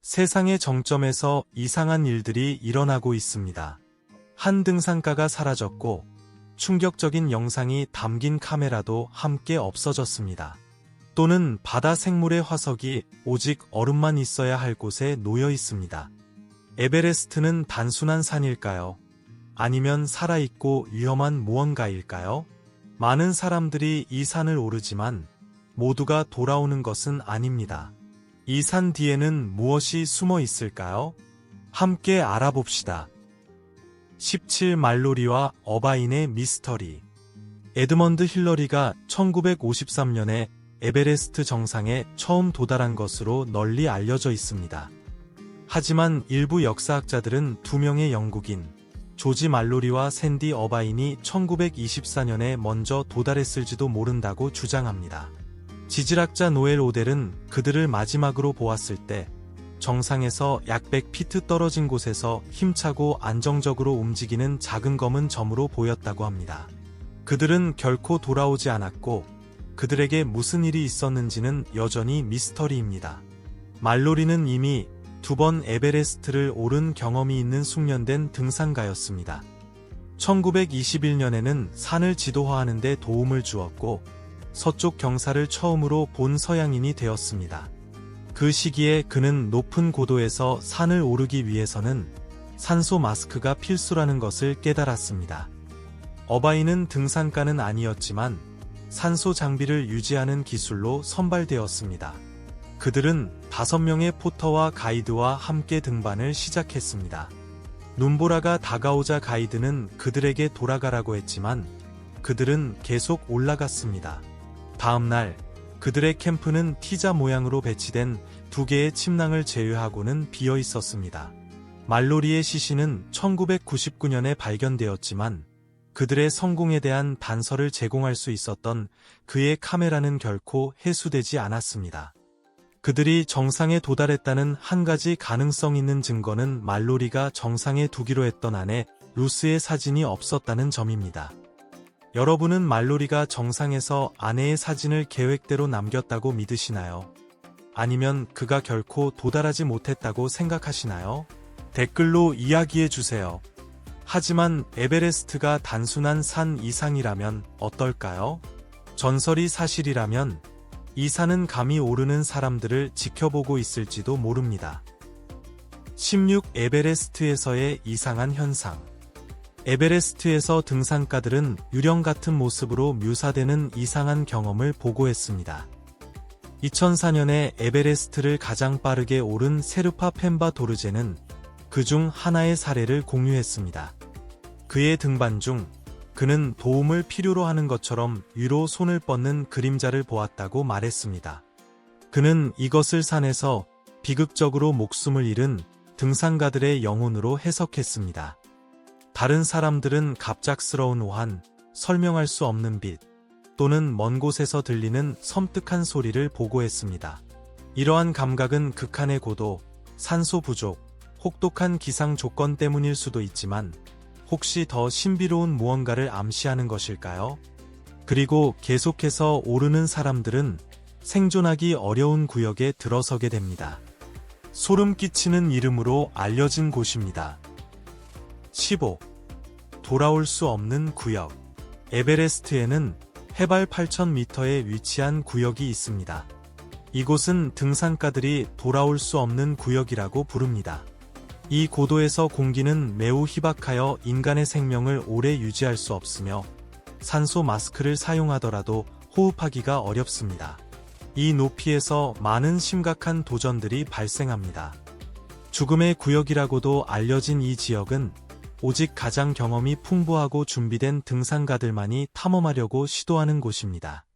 세상의 정점에서 이상한 일들이 일어나고 있습니다. 한 등산가가 사라졌고 충격적인 영상이 담긴 카메라도 함께 없어졌습니다. 또는 바다 생물의 화석이 오직 얼음만 있어야 할 곳에 놓여 있습니다. 에베레스트는 단순한 산일까요? 아니면 살아있고 위험한 무언가일까요? 많은 사람들이 이 산을 오르지만 모두가 돌아오는 것은 아닙니다. 이 산 뒤에는 무엇이 숨어 있을까요? 함께 알아봅시다. 17 말로리와 어바인의 미스터리. 에드먼드 힐러리가 1953년에 에베레스트 정상에 처음 도달한 것으로 널리 알려져 있습니다. 하지만 일부 역사학자들은 두 명의 영국인, 조지 말로리와 샌디 어바인이 1924년에 먼저 도달했을지도 모른다고 주장합니다. 지질학자 노엘 오델은 그들을 마지막으로 보았을 때 정상에서 약 100피트 떨어진 곳에서 힘차고 안정적으로 움직이는 작은 검은 점으로 보였다고 합니다. 그들은 결코 돌아오지 않았고 그들에게 무슨 일이 있었는지는 여전히 미스터리입니다. 말로리는 이미 2번 에베레스트를 오른 경험이 있는 숙련된 등산가였습니다. 1921년에는 산을 지도화하는 데 도움을 주었고 서쪽 경사를 처음으로 본 서양인이 되었습니다. 그 시기에 그는 높은 고도에서 산을 오르기 위해서는 산소 마스크가 필수라는 것을 깨달았습니다. 어바인은 등산가는 아니었지만 산소 장비를 유지하는 기술로 선발되었습니다. 그들은 5명의 포터와 가이드와 함께 등반을 시작했습니다. 눈보라가 다가오자 가이드는 그들에게 돌아가라고 했지만 그들은 계속 올라갔습니다. 다음 날 그들의 캠프는 T자 모양으로 배치된 2개의 침낭을 제외하고는 비어 있었습니다. 말로리의 시신은 1999년에 발견되었지만 그들의 성공에 대한 단서를 제공할 수 있었던 그의 카메라는 결코 회수되지 않았습니다. 그들이 정상에 도달했다는 한 가지 가능성 있는 증거는 말로리가 정상에 두기로 했던 아내 루스의 사진이 없었다는 점입니다. 여러분은 말로리가 정상에서 아내의 사진을 계획대로 남겼다고 믿으시나요? 아니면 그가 결코 도달하지 못했다고 생각하시나요? 댓글로 이야기해주세요. 하지만 에베레스트가 단순한 산 이상이라면 어떨까요? 전설이 사실이라면 이 산은 감히 오르는 사람들을 지켜보고 있을지도 모릅니다. 16 에베레스트에서의 이상한 현상. 에베레스트에서 등산가들은 유령 같은 모습으로 묘사되는 이상한 경험을 보고했습니다. 2004년에 에베레스트를 가장 빠르게 오른 세르파 펜바 도르제는 그중 하나의 사례를 공유했습니다. 그의 등반 중 그는 도움을 필요로 하는 것처럼 위로 손을 뻗는 그림자를 보았다고 말했습니다. 그는 이것을 산에서 비극적으로 목숨을 잃은 등산가들의 영혼으로 해석했습니다. 다른 사람들은 갑작스러운 오한, 설명할 수 없는 빛, 또는 먼 곳에서 들리는 섬뜩한 소리를 보고했습니다. 이러한 감각은 극한의 고도, 산소 부족, 혹독한 기상 조건 때문일 수도 있지만 혹시 더 신비로운 무언가를 암시하는 것일까요? 그리고 계속해서 오르는 사람들은 생존하기 어려운 구역에 들어서게 됩니다. 소름 끼치는 이름으로 알려진 곳입니다. 15. 돌아올 수 없는 구역. 에베레스트에는 해발 8,000m에 위치한 구역이 있습니다. 이곳은 등산가들이 돌아올 수 없는 구역이라고 부릅니다. 이 고도에서 공기는 매우 희박하여 인간의 생명을 오래 유지할 수 없으며 산소 마스크를 사용하더라도 호흡하기가 어렵습니다. 이 높이에서 많은 심각한 도전들이 발생합니다. 죽음의 구역이라고도 알려진 이 지역은 오직 가장 경험이 풍부하고 준비된 등산가들만이 탐험하려고 시도하는 곳입니다.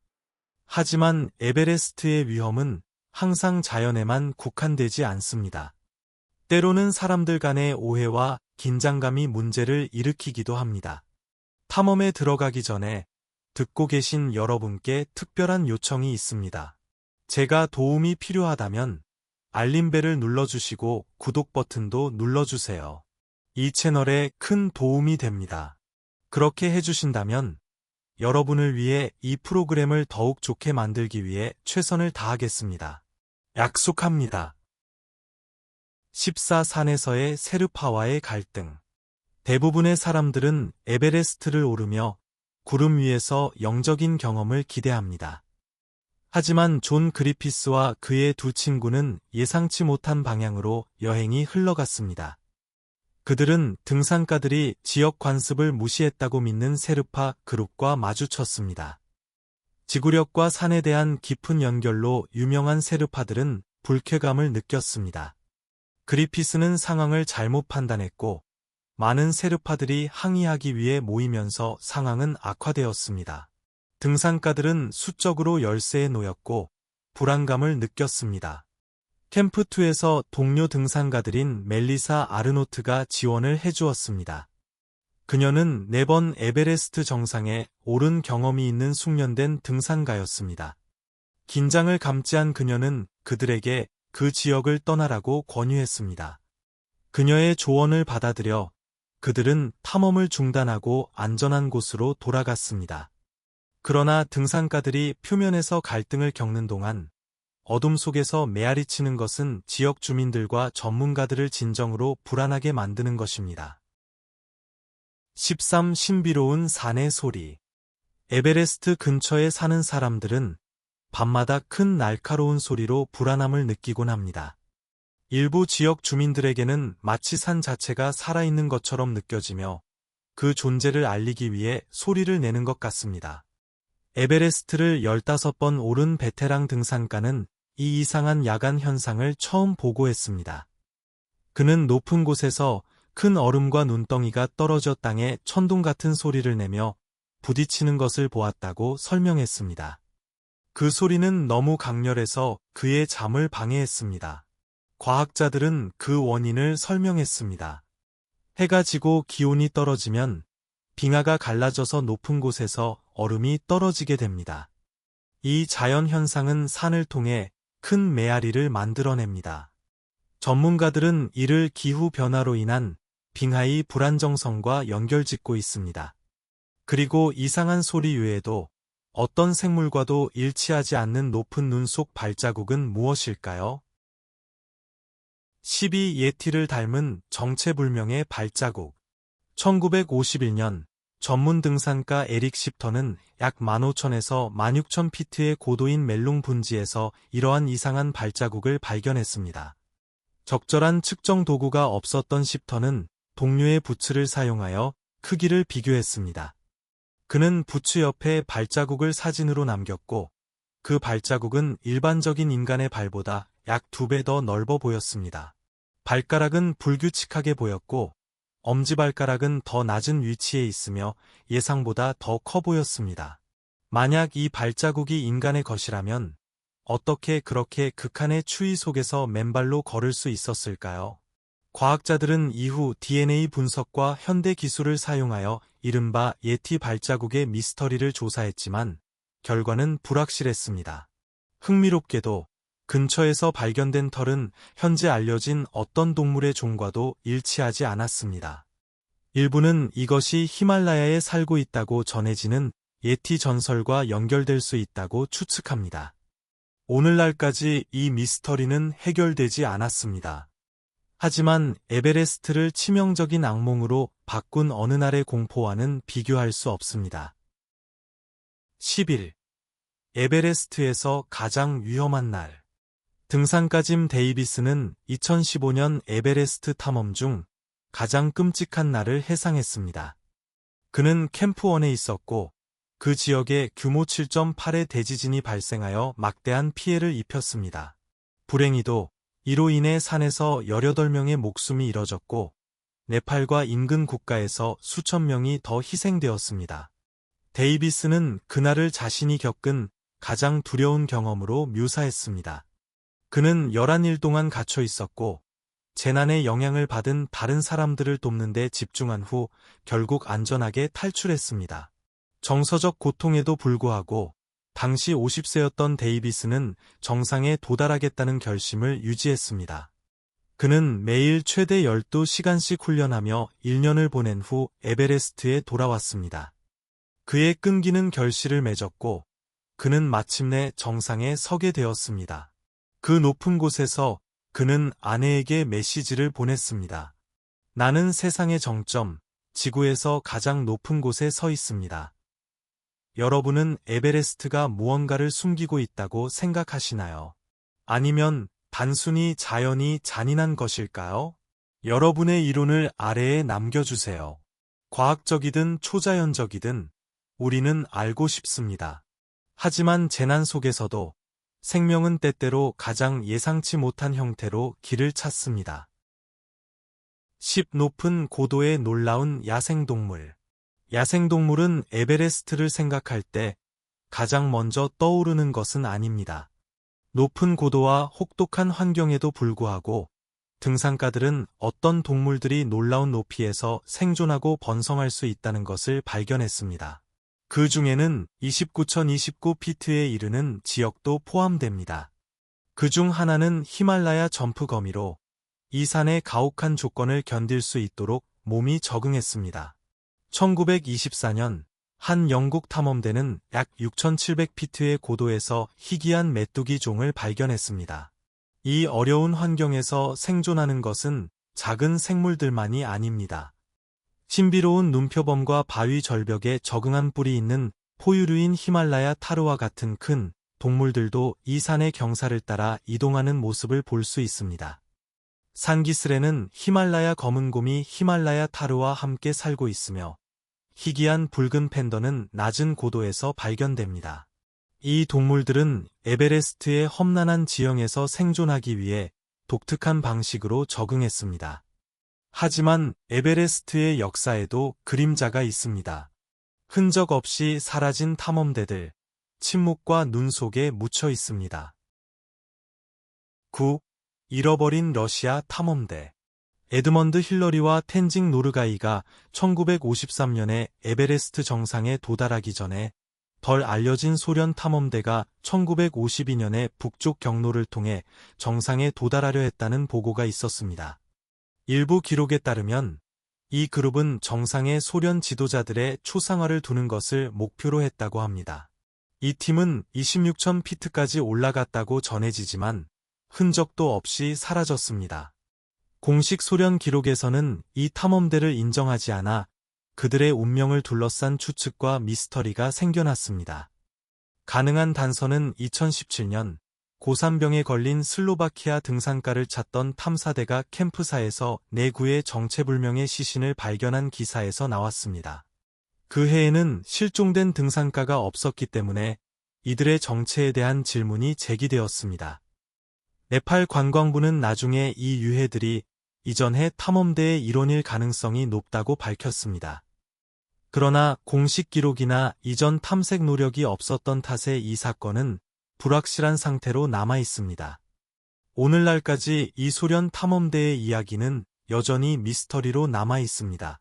하지만 에베레스트의 위험은 항상 자연에만 국한되지 않습니다. 때로는 사람들 간의 오해와 긴장감이 문제를 일으키기도 합니다. 탐험에 들어가기 전에 듣고 계신 여러분께 특별한 요청이 있습니다. 제가 도움이 필요하다면 알림벨을 눌러주시고 구독 버튼도 눌러주세요. 이 채널에 큰 도움이 됩니다. 그렇게 해주신다면 여러분을 위해 이 프로그램을 더욱 좋게 만들기 위해 최선을 다하겠습니다. 약속합니다. 14산에서의 세르파와의 갈등. 대부분의 사람들은 에베레스트를 오르며 구름 위에서 영적인 경험을 기대합니다. 하지만 존 그리피스와 그의 두 친구는 예상치 못한 방향으로 여행이 흘러갔습니다. 그들은 등산가들이 지역 관습을 무시했다고 믿는 세르파 그룹과 마주쳤습니다. 지구력과 산에 대한 깊은 연결로 유명한 세르파들은 불쾌감을 느꼈습니다. 그리피스는 상황을 잘못 판단했고 많은 세르파들이 항의하기 위해 모이면서 상황은 악화되었습니다. 등산가들은 수적으로 열세에 놓였고 불안감을 느꼈습니다. 캠프2에서 동료 등산가들인 멜리사 아르노트가 지원을 해주었습니다. 그녀는 4번 에베레스트 정상에 오른 경험이 있는 숙련된 등산가였습니다. 긴장을 감지한 그녀는 그들에게 그 지역을 떠나라고 권유했습니다. 그녀의 조언을 받아들여 그들은 탐험을 중단하고 안전한 곳으로 돌아갔습니다. 그러나 등산가들이 표면에서 갈등을 겪는 동안 어둠 속에서 메아리치는 것은 지역 주민들과 전문가들을 진정으로 불안하게 만드는 것입니다. 13. 신비로운 산의 소리. 에베레스트 근처에 사는 사람들은 밤마다 큰 날카로운 소리로 불안함을 느끼곤 합니다. 일부 지역 주민들에게는 마치 산 자체가 살아있는 것처럼 느껴지며 그 존재를 알리기 위해 소리를 내는 것 같습니다. 에베레스트를 15번 오른 베테랑 등산가는 이 이상한 야간 현상을 처음 보고했습니다. 그는 높은 곳에서 큰 얼음과 눈덩이가 떨어져 땅에 천둥 같은 소리를 내며 부딪히는 것을 보았다고 설명했습니다. 그 소리는 너무 강렬해서 그의 잠을 방해했습니다. 과학자들은 그 원인을 설명했습니다. 해가 지고 기온이 떨어지면 빙하가 갈라져서 높은 곳에서 얼음이 떨어지게 됩니다. 이 자연 현상은 산을 통해 큰 메아리를 만들어냅니다. 전문가들은 이를 기후 변화로 인한 빙하의 불안정성과 연결짓고 있습니다. 그리고 이상한 소리 외에도 어떤 생물과도 일치하지 않는 높은 눈 속 발자국은 무엇일까요? 12. 예티를 닮은 정체불명의 발자국. 1951년 전문 등산가 에릭 십터는 약 15,000에서 16,000피트의 고도인 멜룽 분지에서 이러한 이상한 발자국을 발견했습니다. 적절한 측정 도구가 없었던 십터는 동료의 부츠를 사용하여 크기를 비교했습니다. 그는 부츠 옆에 발자국을 사진으로 남겼고 그 발자국은 일반적인 인간의 발보다 약 2배 더 넓어 보였습니다. 발가락은 불규칙하게 보였고 엄지발가락은 더 낮은 위치에 있으며 예상보다 더 커 보였습니다. 만약 이 발자국이 인간의 것이라면 어떻게 그렇게 극한의 추위 속에서 맨발로 걸을 수 있었을까요? 과학자들은 이후 DNA 분석과 현대 기술을 사용하여 이른바 예티 발자국의 미스터리를 조사했지만 결과는 불확실했습니다. 흥미롭게도 근처에서 발견된 털은 현재 알려진 어떤 동물의 종과도 일치하지 않았습니다. 일부는 이것이 히말라야에 살고 있다고 전해지는 예티 전설과 연결될 수 있다고 추측합니다. 오늘날까지 이 미스터리는 해결되지 않았습니다. 하지만 에베레스트를 치명적인 악몽으로 바꾼 어느 날의 공포와는 비교할 수 없습니다. 11. 에베레스트에서 가장 위험한 날. 등산가 짐 데이비스는 2015년 에베레스트 탐험 중 가장 끔찍한 날을 해상했습니다. 그는 캠프1에 있었고 그 지역에 규모 7.8의 대지진이 발생하여 막대한 피해를 입혔습니다. 불행히도 이로 인해 산에서 18명의 목숨이 잃어졌고 네팔과 인근 국가에서 수천 명이 더 희생되었습니다. 데이비스는 그날을 자신이 겪은 가장 두려운 경험으로 묘사했습니다. 그는 11일 동안 갇혀 있었고 재난의 영향을 받은 다른 사람들을 돕는 데 집중한 후 결국 안전하게 탈출했습니다. 정서적 고통에도 불구하고 당시 50세였던 데이비스는 정상에 도달하겠다는 결심을 유지했습니다. 그는 매일 최대 12시간씩 훈련하며 1년을 보낸 후 에베레스트에 돌아왔습니다. 그의 끈기는 결실을 맺었고 그는 마침내 정상에 서게 되었습니다. 그 높은 곳에서 그는 아내에게 메시지를 보냈습니다. 나는 세상의 정점, 지구에서 가장 높은 곳에 서 있습니다. 여러분은 에베레스트가 무언가를 숨기고 있다고 생각하시나요? 아니면 단순히 자연이 잔인한 것일까요? 여러분의 이론을 아래에 남겨주세요. 과학적이든 초자연적이든 우리는 알고 싶습니다. 하지만 재난 속에서도 생명은 때때로 가장 예상치 못한 형태로 길을 찾습니다. 10. 높은 고도의 놀라운 야생동물. 야생동물은 에베레스트를 생각할 때 가장 먼저 떠오르는 것은 아닙니다. 높은 고도와 혹독한 환경에도 불구하고 등산가들은 어떤 동물들이 놀라운 높이에서 생존하고 번성할 수 있다는 것을 발견했습니다. 그 중에는 29,029피트에 이르는 지역도 포함됩니다. 그 중 하나는 히말라야 점프 거미로 이 산의 가혹한 조건을 견딜 수 있도록 몸이 적응했습니다. 1924년 한 영국 탐험대는 약 6,700피트의 고도에서 희귀한 메뚜기 종을 발견했습니다. 이 어려운 환경에서 생존하는 것은 작은 생물들만이 아닙니다. 신비로운 눈표범과 바위 절벽에 적응한 뿔이 있는 포유류인 히말라야 타르와 같은 큰 동물들도 이 산의 경사를 따라 이동하는 모습을 볼 수 있습니다. 산기슭에는 히말라야 검은곰이 히말라야 타르와 함께 살고 있으며 희귀한 붉은 팬더는 낮은 고도에서 발견됩니다. 이 동물들은 에베레스트의 험난한 지형에서 생존하기 위해 독특한 방식으로 적응했습니다. 하지만 에베레스트의 역사에도 그림자가 있습니다. 흔적 없이 사라진 탐험대들, 침묵과 눈 속에 묻혀 있습니다. 9. 잃어버린 러시아 탐험대. 에드먼드 힐러리와 텐징 노르가이가 1953년에 에베레스트 정상에 도달하기 전에 덜 알려진 소련 탐험대가 1952년에 북쪽 경로를 통해 정상에 도달하려 했다는 보고가 있었습니다. 일부 기록에 따르면 이 그룹은 정상에 소련 지도자들의 초상화를 두는 것을 목표로 했다고 합니다. 이 팀은 26,000피트까지 올라갔다고 전해지지만 흔적도 없이 사라졌습니다. 공식 소련 기록에서는 이 탐험대를 인정하지 않아 그들의 운명을 둘러싼 추측과 미스터리가 생겨났습니다. 가능한 단서는 2017년 고산병에 걸린 슬로바키아 등산가를 찾던 탐사대가 캠프사에서 내구의 정체불명의 시신을 발견한 기사에서 나왔습니다. 그 해에는 실종된 등산가가 없었기 때문에 이들의 정체에 대한 질문이 제기되었습니다. 네팔 관광부는 나중에 이 유해들이 이전해 탐험대의 일원일 가능성이 높다고 밝혔습니다. 그러나 공식 기록이나 이전 탐색 노력이 없었던 탓에 이 사건은 불확실한 상태로 남아 있습니다. 오늘날까지 이 소련 탐험대의 이야기는 여전히 미스터리로 남아 있습니다.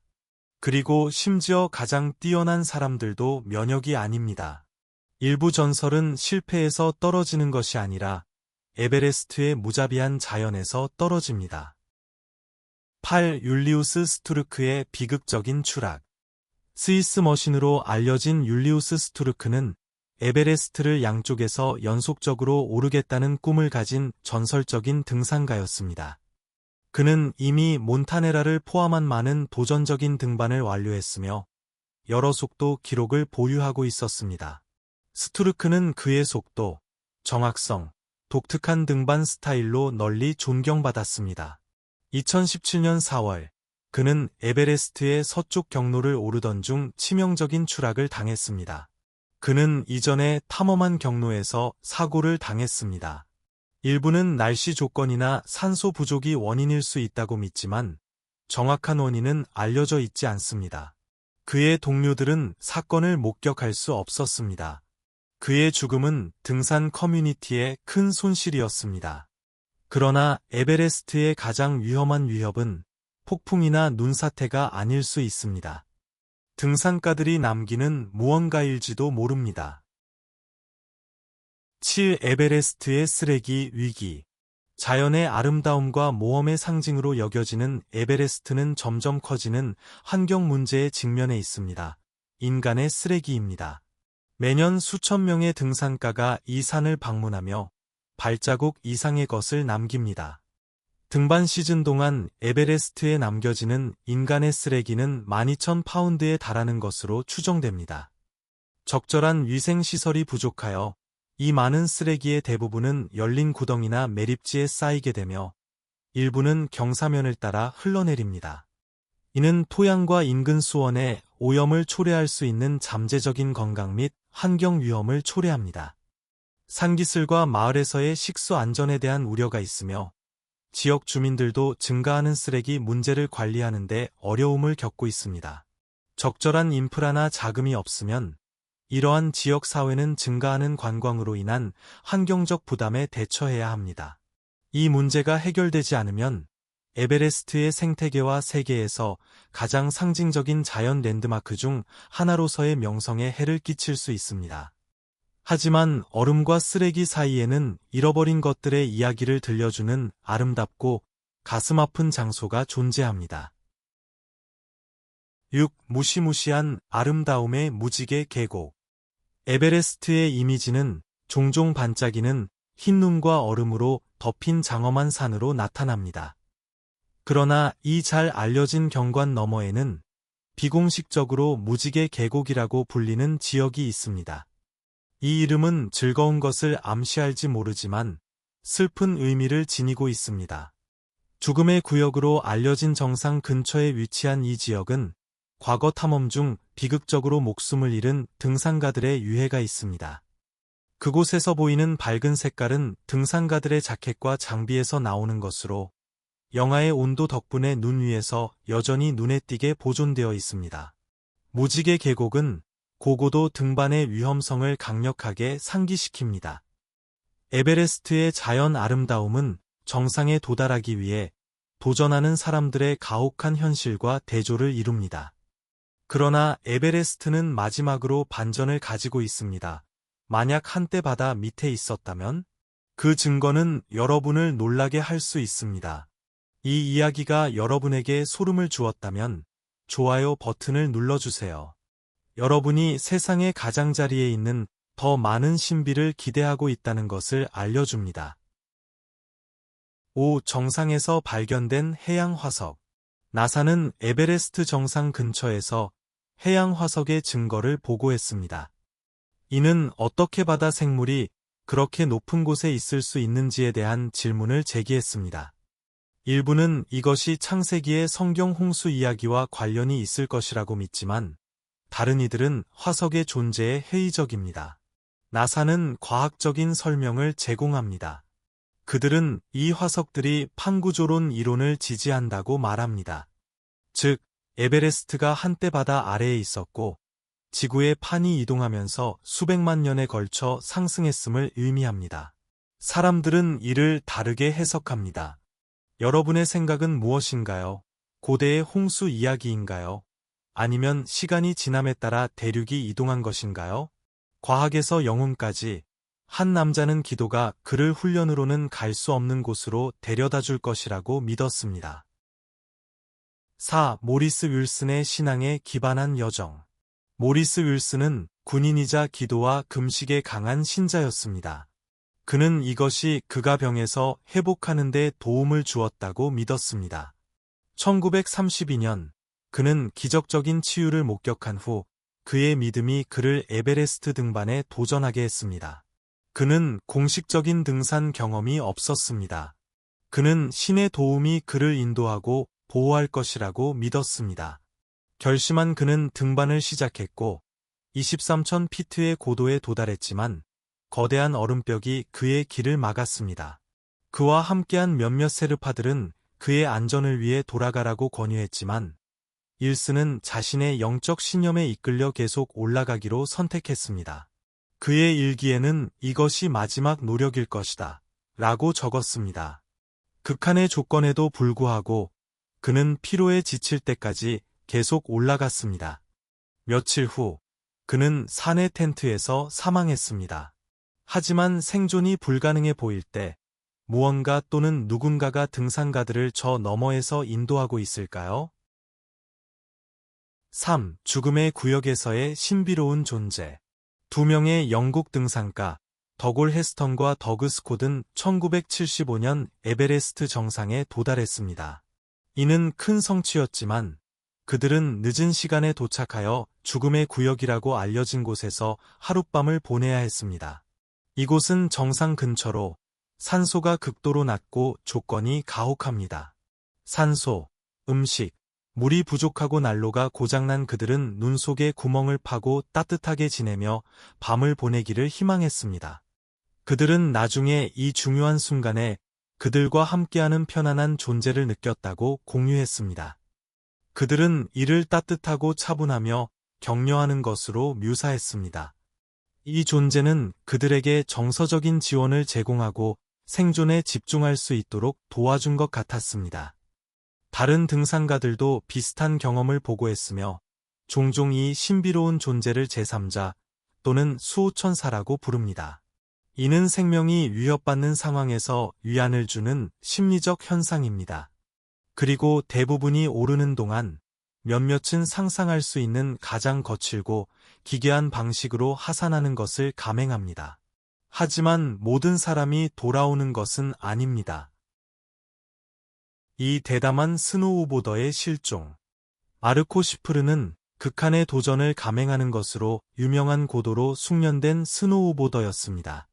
그리고 심지어 가장 뛰어난 사람들도 면역이 아닙니다. 일부 전설은 실패해서 떨어지는 것이 아니라 에베레스트의 무자비한 자연에서 떨어집니다. 8. 율리우스 스투르크의 비극적인 추락. 스위스 머신으로 알려진 율리우스 스투르크는 에베레스트를 양쪽에서 연속적으로 오르겠다는 꿈을 가진 전설적인 등산가였습니다. 그는 이미 몬타네라를 포함한 많은 도전적인 등반을 완료했으며 여러 속도 기록을 보유하고 있었습니다. 스투르크는 그의 속도, 정확성, 독특한 등반 스타일로 널리 존경받았습니다. 2017년 4월, 그는 에베레스트의 서쪽 경로를 오르던 중 치명적인 추락을 당했습니다. 그는 이전에 탐험한 경로에서 사고를 당했습니다. 일부는 날씨 조건이나 산소 부족이 원인일 수 있다고 믿지만 정확한 원인은 알려져 있지 않습니다. 그의 동료들은 사건을 목격할 수 없었습니다. 그의 죽음은 등산 커뮤니티에 큰 손실이었습니다. 그러나 에베레스트의 가장 위험한 위협은 폭풍이나 눈사태가 아닐 수 있습니다. 등산가들이 남기는 무언가일지도 모릅니다. 7. 에베레스트의 쓰레기 위기. 자연의 아름다움과 모험의 상징으로 여겨지는 에베레스트는 점점 커지는 환경 문제에 직면해 있습니다. 인간의 쓰레기입니다. 매년 수천 명의 등산가가 이 산을 방문하며 발자국 이상의 것을 남깁니다. 등반 시즌 동안 에베레스트에 남겨지는 인간의 쓰레기는 12,000파운드에 달하는 것으로 추정됩니다. 적절한 위생시설이 부족하여 이 많은 쓰레기의 대부분은 열린 구덩이나 매립지에 쌓이게 되며 일부는 경사면을 따라 흘러내립니다. 이는 토양과 인근 수원의 오염을 초래할 수 있는 잠재적인 건강 및 환경 위험을 초래합니다. 산기슭과 마을에서의 식수 안전에 대한 우려가 있으며 지역 주민들도 증가하는 쓰레기 문제를 관리하는 데 어려움을 겪고 있습니다. 적절한 인프라나 자금이 없으면 이러한 지역 사회는 증가하는 관광으로 인한 환경적 부담에 대처해야 합니다. 이 문제가 해결되지 않으면 에베레스트의 생태계와 세계에서 가장 상징적인 자연 랜드마크 중 하나로서의 명성에 해를 끼칠 수 있습니다. 하지만 얼음과 쓰레기 사이에는 잃어버린 것들의 이야기를 들려주는 아름답고 가슴 아픈 장소가 존재합니다. 6. 무시무시한 아름다움의 무지개 계곡. 에베레스트의 이미지는 종종 반짝이는 흰 눈과 얼음으로 덮인 장엄한 산으로 나타납니다. 그러나 이 잘 알려진 경관 너머에는 비공식적으로 무지개 계곡이라고 불리는 지역이 있습니다. 이 이름은 즐거운 것을 암시할지 모르지만 슬픈 의미를 지니고 있습니다. 죽음의 구역으로 알려진 정상 근처에 위치한 이 지역은 과거 탐험 중 비극적으로 목숨을 잃은 등산가들의 유해가 있습니다. 그곳에서 보이는 밝은 색깔은 등산가들의 자켓과 장비에서 나오는 것으로 영하의 온도 덕분에 눈 위에서 여전히 눈에 띄게 보존되어 있습니다. 무지개 계곡은 고고도 등반의 위험성을 강력하게 상기시킵니다. 에베레스트의 자연 아름다움은 정상에 도달하기 위해 도전하는 사람들의 가혹한 현실과 대조를 이룹니다. 그러나 에베레스트는 마지막으로 반전을 가지고 있습니다. 만약 한때 바다 밑에 있었다면 그 증거는 여러분을 놀라게 할 수 있습니다. 이 이야기가 여러분에게 소름을 주었다면 좋아요 버튼을 눌러주세요. 여러분이 세상의 가장자리에 있는 더 많은 신비를 기대하고 있다는 것을 알려줍니다. 5. 정상에서 발견된 해양 화석. 나사는 에베레스트 정상 근처에서 해양 화석의 증거를 보고했습니다. 이는 어떻게 바다 생물이 그렇게 높은 곳에 있을 수 있는지에 대한 질문을 제기했습니다. 일부는 이것이 창세기의 성경 홍수 이야기와 관련이 있을 것이라고 믿지만 다른 이들은 화석의 존재에 회의적입니다. 나사는 과학적인 설명을 제공합니다. 그들은 이 화석들이 판구조론 이론을 지지한다고 말합니다. 즉, 에베레스트가 한때 바다 아래에 있었고 지구의 판이 이동하면서 수백만 년에 걸쳐 상승했음을 의미합니다. 사람들은 이를 다르게 해석합니다. 여러분의 생각은 무엇인가요? 고대의 홍수 이야기인가요? 아니면 시간이 지남에 따라 대륙이 이동한 것인가요? 과학에서 영혼까지 한 남자는 기도가 그를 훈련으로는 갈 수 없는 곳으로 데려다 줄 것이라고 믿었습니다. 4. 모리스 윌슨의 신앙에 기반한 여정. 모리스 윌슨은 군인이자 기도와 금식에 강한 신자였습니다. 그는 이것이 그가 병에서 회복하는 데 도움을 주었다고 믿었습니다. 1932년 그는 기적적인 치유를 목격한 후 그의 믿음이 그를 에베레스트 등반에 도전하게 했습니다. 그는 공식적인 등산 경험이 없었습니다. 그는 신의 도움이 그를 인도하고 보호할 것이라고 믿었습니다. 결심한 그는 등반을 시작했고 23,000피트의 고도에 도달했지만 거대한 얼음벽이 그의 길을 막았습니다. 그와 함께한 몇몇 세르파들은 그의 안전을 위해 돌아가라고 권유했지만 윌슨은 자신의 영적 신념에 이끌려 계속 올라가기로 선택했습니다. 그의 일기에는 이것이 마지막 노력일 것이다 라고 적었습니다. 극한의 조건에도 불구하고 그는 피로에 지칠 때까지 계속 올라갔습니다. 며칠 후 그는 산의 텐트에서 사망했습니다. 하지만 생존이 불가능해 보일 때 무언가 또는 누군가가 등산가들을 저 너머에서 인도하고 있을까요? 3. 죽음의 구역에서의 신비로운 존재. 두 명의 영국 등산가 더골 헤스턴과 더그 스콧은 1975년 에베레스트 정상에 도달했습니다. 이는 큰 성취였지만 그들은 늦은 시간에 도착하여 죽음의 구역이라고 알려진 곳에서 하룻밤을 보내야 했습니다. 이곳은 정상 근처로 산소가 극도로 낮고 조건이 가혹합니다. 산소, 음식, 물이 부족하고 난로가 고장난 그들은 눈 속에 구멍을 파고 따뜻하게 지내며 밤을 보내기를 희망했습니다. 그들은 나중에 이 중요한 순간에 그들과 함께하는 편안한 존재를 느꼈다고 공유했습니다. 그들은 이를 따뜻하고 차분하며 격려하는 것으로 묘사했습니다. 이 존재는 그들에게 정서적인 지원을 제공하고 생존에 집중할 수 있도록 도와준 것 같았습니다. 다른 등산가들도 비슷한 경험을 보고했으며 종종 이 신비로운 존재를 제3자 또는 수호천사라고 부릅니다. 이는 생명이 위협받는 상황에서 위안을 주는 심리적 현상입니다. 그리고 대부분이 오르는 동안 몇몇은 상상할 수 있는 가장 거칠고 기괴한 방식으로 하산하는 것을 감행합니다. 하지만 모든 사람이 돌아오는 것은 아닙니다. 이 대담한 스노우보더의 실종. 마르코 시프르는 극한의 도전을 감행하는 것으로 유명한 고도로 숙련된 스노우보더였습니다.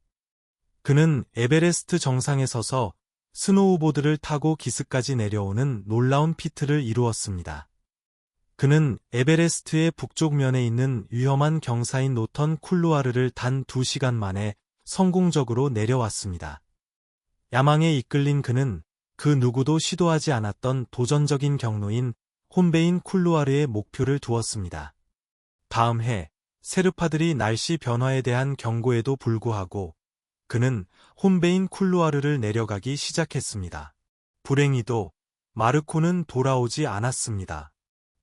그는 에베레스트 정상에 서서 스노우보드를 타고 기슭까지 내려오는 놀라운 피트를 이루었습니다. 그는 에베레스트의 북쪽 면에 있는 위험한 경사인 노턴 쿨루아르를 단 2시간 만에 성공적으로 내려왔습니다. 야망에 이끌린 그는 그 누구도 시도하지 않았던 도전적인 경로인 혼베인 쿨루아르의 목표를 두었습니다. 다음 해 세르파들이 날씨 변화에 대한 경고에도 불구하고 그는 혼베인 쿨루아르를 내려가기 시작했습니다. 불행히도 마르코는 돌아오지 않았습니다.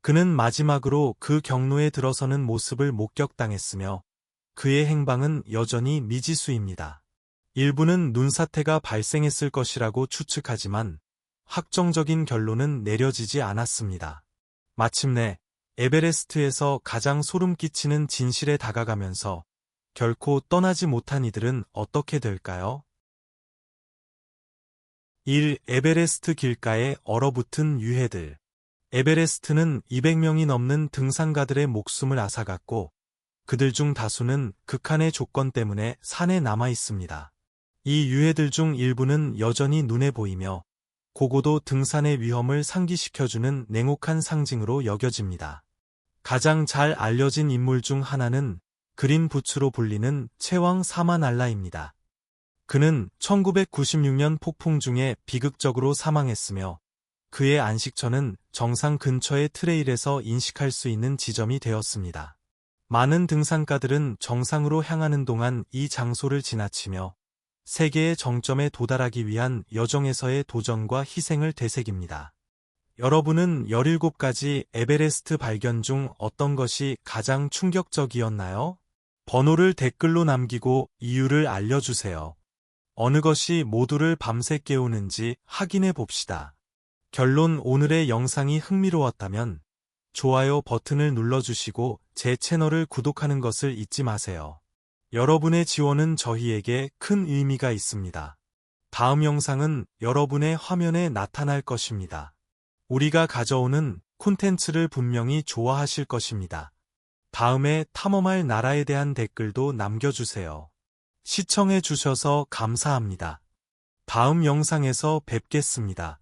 그는 마지막으로 그 경로에 들어서는 모습을 목격당했으며 그의 행방은 여전히 미지수입니다. 일부는 눈사태가 발생했을 것이라고 추측하지만 확정적인 결론은 내려지지 않았습니다. 마침내 에베레스트에서 가장 소름 끼치는 진실에 다가가면서 결코 떠나지 못한 이들은 어떻게 될까요? 1. 에베레스트 길가에 얼어붙은 유해들. 에베레스트는 200명이 넘는 등산가들의 목숨을 앗아갔고 그들 중 다수는 극한의 조건 때문에 산에 남아 있습니다. 이 유해들 중 일부는 여전히 눈에 보이며 고고도 등산의 위험을 상기시켜주는 냉혹한 상징으로 여겨집니다. 가장 잘 알려진 인물 중 하나는 그린 부츠로 불리는 채왕 사마날라입니다. 그는 1996년 폭풍 중에 비극적으로 사망했으며 그의 안식처는 정상 근처의 트레일에서 인식할 수 있는 지점이 되었습니다. 많은 등산가들은 정상으로 향하는 동안 이 장소를 지나치며 세계의 정점에 도달하기 위한 여정에서의 도전과 희생을 되새깁니다. 여러분은 17가지 에베레스트 발견 중 어떤 것이 가장 충격적이었나요? 번호를 댓글로 남기고 이유를 알려주세요. 어느 것이 모두를 밤새 깨우는지 확인해 봅시다. 결론: 오늘의 영상이 흥미로웠다면 좋아요 버튼을 눌러주시고 제 채널을 구독하는 것을 잊지 마세요. 여러분의 지원은 저희에게 큰 의미가 있습니다. 다음 영상은 여러분의 화면에 나타날 것입니다. 우리가 가져오는 콘텐츠를 분명히 좋아하실 것입니다. 다음에 탐험할 나라에 대한 댓글도 남겨주세요. 시청해 주셔서 감사합니다. 다음 영상에서 뵙겠습니다.